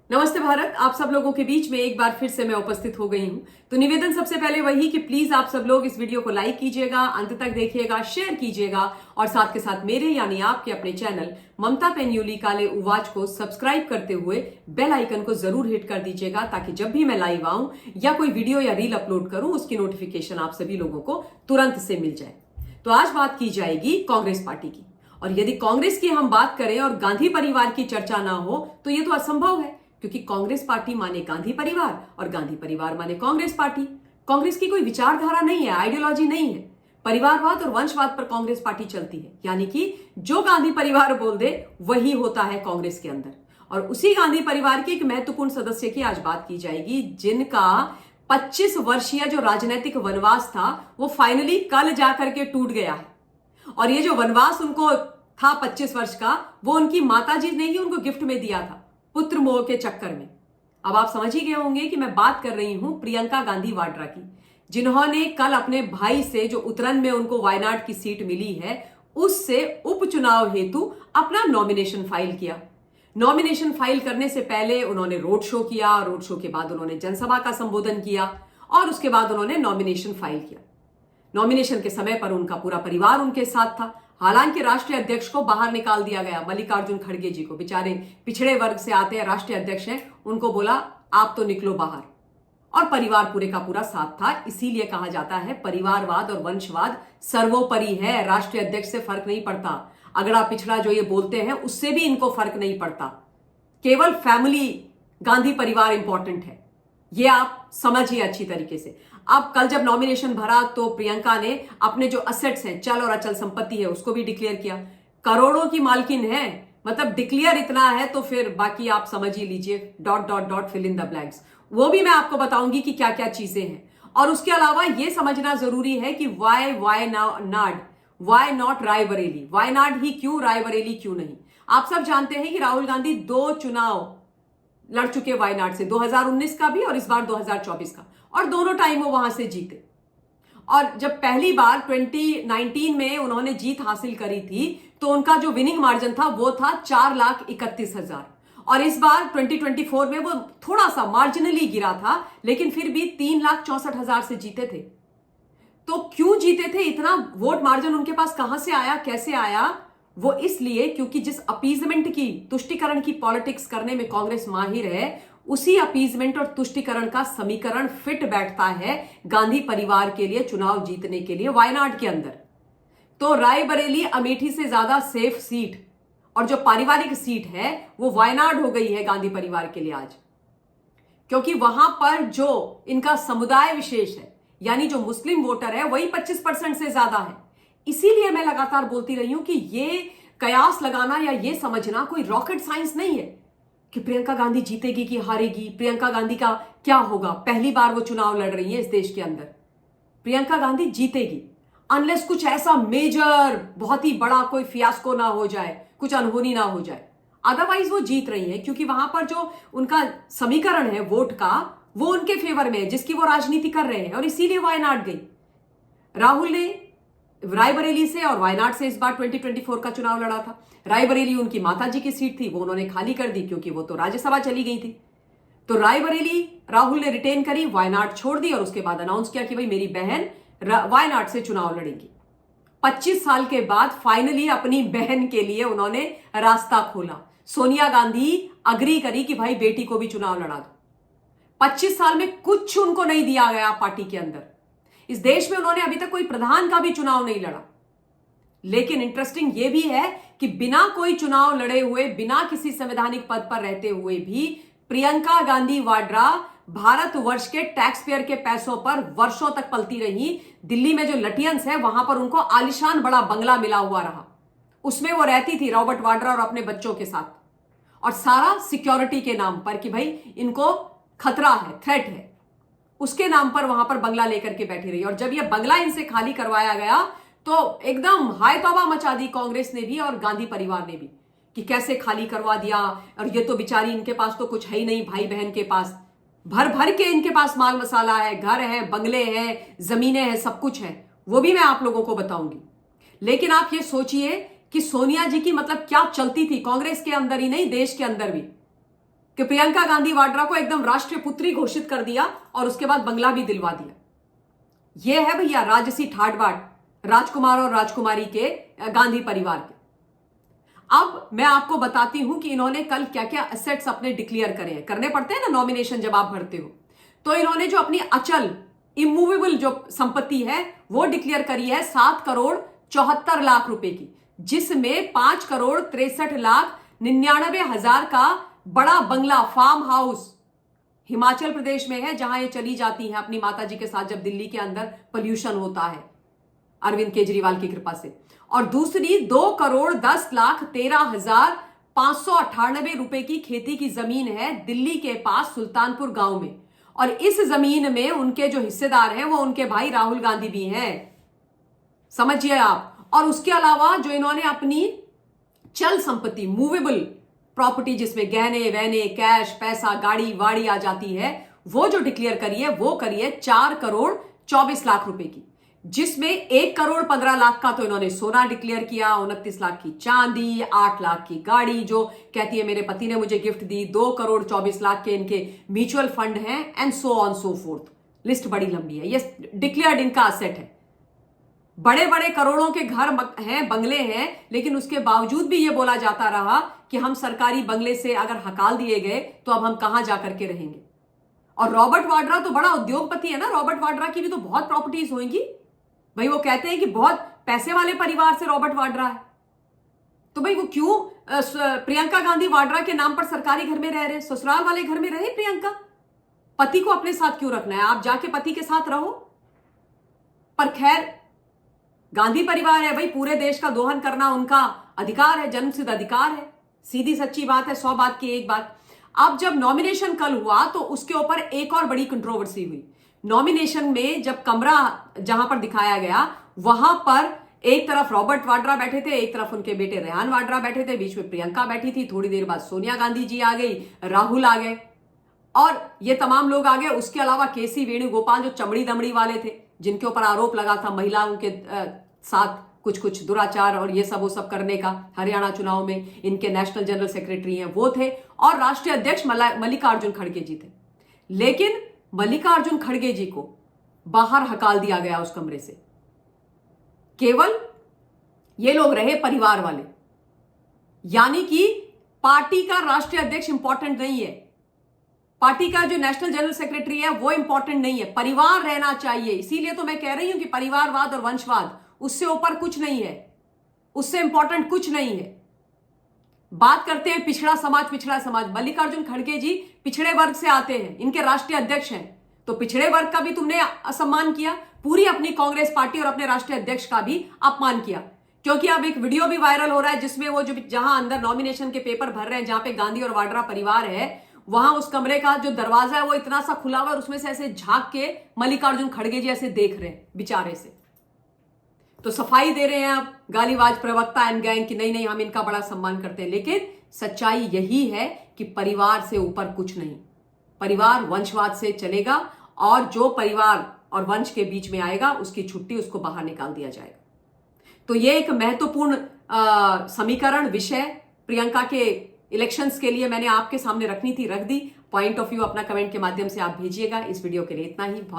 नमस्ते भारत। आप सब लोगों के बीच में एक बार फिर से मैं उपस्थित हो गई हूं। तो निवेदन सबसे पहले वही कि प्लीज आप सब लोग इस वीडियो को लाइक कीजिएगा, अंत तक देखिएगा, शेयर कीजिएगा और साथ के साथ मेरे यानी आपके अपने चैनल ममता पेन्यूली काले उवाच को सब्सक्राइब करते हुए बेल आइकन को जरूर हिट कर दीजिएगा, ताकि जब भी मैं लाइव आऊं या कोई वीडियो या रील अपलोड करूं उसकी नोटिफिकेशन आप सभी लोगों को तुरंत से मिल जाए। तो आज बात की जाएगी कांग्रेस पार्टी की, और यदि कांग्रेस की हम बात करें और गांधी परिवार की चर्चा ना हो तो यह तो असंभव है, क्योंकि कांग्रेस पार्टी माने गांधी परिवार और गांधी परिवार माने कांग्रेस पार्टी। कांग्रेस की कोई विचारधारा नहीं है, आइडियोलॉजी नहीं है। परिवारवाद और वंशवाद पर कांग्रेस पार्टी चलती है, यानी कि जो गांधी परिवार बोल दे वही होता है कांग्रेस के अंदर। और उसी गांधी परिवार के एक महत्वपूर्ण सदस्य की आज बात की जाएगी, जिनका 25 वर्षीय जो राजनीतिक वनवास था वो फाइनली कल जाकर के टूट गया है। और ये जो वनवास उनको था 25 वर्ष का, वो उनकी माताजी ने ही उनको गिफ्ट में दिया था, पुत्र मोह के चक्कर में। अब आप समझ ही गए होंगे कि मैं बात कर रही हूं प्रियंका गांधी वाड्रा की, जिन्होंने कल अपने भाई से, जो उत्तराखंड में उनको वायनाड की सीट मिली है, उससे उपचुनाव हेतु अपना नॉमिनेशन फाइल किया। नॉमिनेशन फाइल करने से पहले उन्होंने रोड शो किया, रोड शो के बाद उन्होंने जनसभा का संबोधन किया और उसके बाद उन्होंने नॉमिनेशन फाइल किया। नॉमिनेशन के समय पर उनका पूरा परिवार उनके साथ था। हालांकि राष्ट्रीय अध्यक्ष को बाहर निकाल दिया गया, मल्लिकार्जुन खड़गे जी को, बेचारे पिछड़े वर्ग से आते हैं, राष्ट्रीय अध्यक्ष हैं, उनको बोला आप तो निकलो बाहर। और परिवार पूरे का पूरा साथ था। इसीलिए कहा जाता है परिवारवाद और वंशवाद सर्वोपरि है, राष्ट्रीय अध्यक्ष से फर्क नहीं पड़ता। अगड़ा पिछड़ा जो ये बोलते हैं उससे भी इनको फर्क नहीं पड़ता, केवल फैमिली गांधी परिवार इंपॉर्टेंट है, ये आप समझिए अच्छी तरीके से। अब कल जब नॉमिनेशन भरा तो प्रियंका ने अपने जो असेट्स हैं, चल और अचल संपत्ति है, उसको भी डिक्लेयर किया। करोड़ों की मालकिन है, मतलब डिक्लेयर इतना है तो फिर बाकी आप समझ ही लीजिए, dot dot dot fill in the blanks. वो भी मैं आपको बताऊंगी कि क्या क्या चीजें हैं। और उसके अलावा ये समझना जरूरी है कि वाई नॉट रायबरेली, वायनाड ही क्यों, रायबरेली क्यों नहीं। आप सब जानते हैं कि राहुल गांधी 2 चुनाव लड़ चुके वायनाड से, 2019 का भी और इस बार 2024 का, और दोनों टाइम वो वहां से जीते। और जब पहली बार 2019 में उन्होंने जीत हासिल करी थी तो उनका जो विनिंग मार्जिन था वो था 4,31,000, और इस बार 2024 में वो थोड़ा सा मार्जिनली गिरा था, लेकिन फिर भी 3,64,000 से जीते थे। तो क्यों जीते थे, इतना वोट मार्जिन उनके पास कहां से आया, कैसे आया? वो इसलिए क्योंकि जिस अपीजमेंट की, तुष्टिकरण की पॉलिटिक्स करने में कांग्रेस माहिर है, उसी अपीजमेंट और तुष्टिकरण का समीकरण फिट बैठता है गांधी परिवार के लिए चुनाव जीतने के लिए वायनाड के अंदर। तो रायबरेली अमेठी से ज्यादा सेफ सीट और जो पारिवारिक सीट है वो वायनाड हो गई है गांधी परिवार के लिए आज, क्योंकि वहां पर जो इनका समुदाय विशेष है, यानी जो मुस्लिम वोटर है, वही 25% से ज्यादा है। इसीलिए मैं लगातार बोलती रही हूं कि ये कयास लगाना या ये समझना कोई रॉकेट साइंस नहीं है कि प्रियंका गांधी जीतेगी कि हारेगी, प्रियंका गांधी का क्या होगा। पहली बार वो चुनाव लड़ रही है इस देश के अंदर। प्रियंका गांधी जीतेगी अनलेस कुछ ऐसा मेजर, बहुत ही बड़ा कोई फियास्को ना हो जाए, कुछ अनहोनी ना हो जाए, अदरवाइज वो जीत रही है, क्योंकि वहां पर जो उनका समीकरण है वोट का, वो उनके फेवर में है, जिसकी वो राजनीति कर रहे हैं, और इसीलिए वायनाड गई। राहुल ने रायबरेली से और वायनाड से इस बार 2024 का चुनाव लड़ा था। रायबरेली उनकी माताजी की सीट थी, वो उन्होंने खाली कर दी क्योंकि वो तो राज्यसभा चली गई थी। तो रायबरेली राहुल ने रिटेन करी, वायनाड छोड़ दी, और उसके बाद अनाउंस किया कि भाई मेरी बहन वायनाड से चुनाव लड़ेंगी। 25 साल के बाद फाइनली अपनी बहन के लिए उन्होंने रास्ता खोला। सोनिया गांधी अग्री करी कि भाई बेटी को भी चुनाव लड़ा दो। 25 साल में कुछ उनको नहीं दिया गया पार्टी के अंदर। इस देश में उन्होंने अभी तक कोई प्रधान का भी चुनाव नहीं लड़ा। लेकिन इंटरेस्टिंग यह भी है कि बिना कोई चुनाव लड़े हुए, बिना किसी संवैधानिक पद पर रहते हुए भी प्रियंका गांधी वाड्रा भारतवर्ष के टैक्स पेयर के पैसों पर वर्षों तक पलती रही। दिल्ली में जो लटियंस है वहां पर उनको आलिशान बड़ा बंगला मिला हुआ रहा, उसमें वो रहती थी रॉबर्ट वाड्रा और अपने बच्चों के साथ, और सारा सिक्योरिटी के नाम पर कि भाई इनको खतरा है, थ्रेट है, उसके नाम पर वहां पर बंगला लेकर के बैठी रही। और जब यह बंगला इनसे खाली करवाया गया तो एकदम हाय तौबा मचा दी कांग्रेस ने भी और गांधी परिवार ने भी, कि कैसे खाली करवा दिया, और ये तो बेचारी, इनके पास तो कुछ है ही नहीं, भाई बहन के पास भर भर के इनके पास माल मसाला है, घर है, बंगले हैं, जमीनें हैं, सब कुछ है। वो भी मैं आप लोगों को बताऊंगी। लेकिन आप ये सोचिए कि सोनिया जी की मतलब क्या चलती थी कांग्रेस के अंदर ही नहीं, देश के अंदर भी। कि प्रियंका गांधी वाड्रा को एकदम राष्ट्रीय पुत्री घोषित कर दिया और उसके बाद बंगला भी दिलवा दिया। यह है भैया राजसी ठाट बाट राजकुमार और राजकुमारी के गांधी परिवार के। अब मैं आपको बताती हूं कि इन्होंने कल क्या क्या एसेट्स अपने डिक्लेयर करे हैं। करने पड़ते हैं ना नॉमिनेशन जब आप भरते हो। तो इन्होंने जो अपनी अचल इमूवेबल जो संपत्ति है वो डिक्लेयर करी है 7,74,00,000 रुपए की, जिसमें 5,63,99,000 का बड़ा बंगला फार्म हाउस हिमाचल प्रदेश में है, जहां ये चली जाती है अपनी माताजी के साथ जब दिल्ली के अंदर पोल्यूशन होता है अरविंद केजरीवाल की कृपा से। और दूसरी 2,10,13,598 रुपए की खेती की जमीन है दिल्ली के पास सुल्तानपुर गांव में, और इस जमीन में उनके जो हिस्सेदार हैं वो उनके भाई राहुल गांधी भी हैं, समझिए आप। और उसके अलावा जो इन्होंने अपनी चल संपत्ति मूवेबल प्रॉपर्टी जिसमें गहने वहने कैश पैसा गाड़ी वाड़ी आ जाती है वो जो डिक्लेयर करी है वो करी है 4,24,00,000 रुपए की, जिसमें 1,15,00,000 का तो इन्होंने सोना डिक्लेयर किया, 29 लाख की चांदी, 8 लाख की गाड़ी जो कहती है मेरे पति ने मुझे गिफ्ट दी, 2,24,00,000 के इनके म्यूचुअल फंड हैं and so on so fourth. List बड़ी लंबी है, ये डिक्लेयर्ड इनका असेट है। बड़े बड़े करोड़ों के घर हैं, बंगले हैं, लेकिन उसके बावजूद भी ये बोला जाता रहा कि हम सरकारी बंगले से अगर हकाल दिए गए तो अब हम कहां जाकर के रहेंगे। और रॉबर्ट वाड्रा तो बड़ा उद्योगपति है ना, रॉबर्ट वाड्रा की भी तो बहुत प्रॉपर्टीज होंगी भाई। वो कहते हैं कि बहुत पैसे वाले परिवार से रॉबर्ट वाड्रा है, तो भाई वो क्यों प्रियंका गांधी वाड्रा के नाम पर सरकारी घर में रह रहे, ससुराल वाले घर में रहे प्रियंका, पति को अपने साथ क्यों रखना है, आप जाके पति के साथ रहो। पर खैर गांधी परिवार है भाई, पूरे देश का दोहन करना उनका अधिकार है, जन्मसिद्ध अधिकार है, सीधी सच्ची बात है, 100 बात की एक बात। अब जब नॉमिनेशन कल हुआ तो उसके ऊपर एक और बड़ी कंट्रोवर्सी हुई। नॉमिनेशन में जब कमरा जहां पर दिखाया गया वहां पर एक तरफ रॉबर्ट वाड्रा बैठे थे, एक तरफ उनके बेटे रेहान वाड्रा बैठे थे, बीच में प्रियंका बैठी थी, थोड़ी देर बाद सोनिया गांधी जी आ गई, राहुल आ गए और ये तमाम लोग आ गए। उसके अलावा केसी वेणुगोपाल जो चमड़ी दमड़ी वाले थे, जिनके ऊपर आरोप लगा था महिलाओं के साथ कुछ दुराचार और ये सब वो सब करने का, हरियाणा चुनाव में इनके नेशनल जनरल सेक्रेटरी हैं वो थे, और राष्ट्रीय अध्यक्ष मल्लिकार्जुन खड़गे जी थे। लेकिन मल्लिकार्जुन खड़गे जी को बाहर हकाल दिया गया उस कमरे से। केवल ये लोग रहे परिवार वाले, यानी कि पार्टी का राष्ट्रीय अध्यक्ष इंपॉर्टेंट नहीं है, पार्टी का जो नेशनल जनरल सेक्रेटरी है वो इंपॉर्टेंट नहीं है, परिवार रहना चाहिए। इसीलिए तो मैं कह रही हूं कि परिवारवाद और वंशवाद उससे ऊपर कुछ नहीं है, उससे इंपॉर्टेंट कुछ नहीं है। बात करते हैं पिछड़ा समाज। मल्लिकार्जुन खड़गे जी पिछड़े वर्ग से आते हैं, इनके राष्ट्रीय अध्यक्ष हैं, तो पिछड़े वर्ग का भी तुमने असम्मान किया, पूरी अपनी कांग्रेस पार्टी और अपने राष्ट्रीय अध्यक्ष का भी अपमान किया। क्योंकि अब एक वीडियो भी वायरल हो रहा है जिसमें वो जो जहां अंदर नॉमिनेशन के पेपर भर रहे हैं, जहां पे गांधी और वाड्रा परिवार है, वहां उस कमरे का जो दरवाजा है वो इतना सा खुला हुआ है, उसमें से ऐसे झांक के मल्लिकार्जुन खड़गे जी ऐसे देख रहे हैं बेचारे से। तो सफाई दे रहे हैं आप गालीवाज प्रवक्ता एंड गैंग की नहीं हम इनका बड़ा सम्मान करते हैं, लेकिन सच्चाई यही है कि परिवार से ऊपर कुछ नहीं, परिवार वंशवाद से चलेगा और जो परिवार और वंश के बीच में आएगा उसकी छुट्टी उसको बाहर निकाल दिया जाएगा। तो ये एक महत्वपूर्ण समीकरण विषय प्रियंका के इलेक्शंस के लिए मैंने आपके सामने रखनी थी, रख दी। पॉइंट ऑफ व्यू अपना कमेंट के माध्यम से आप भेजिएगा। इस वीडियो के लिए इतना ही। बहुत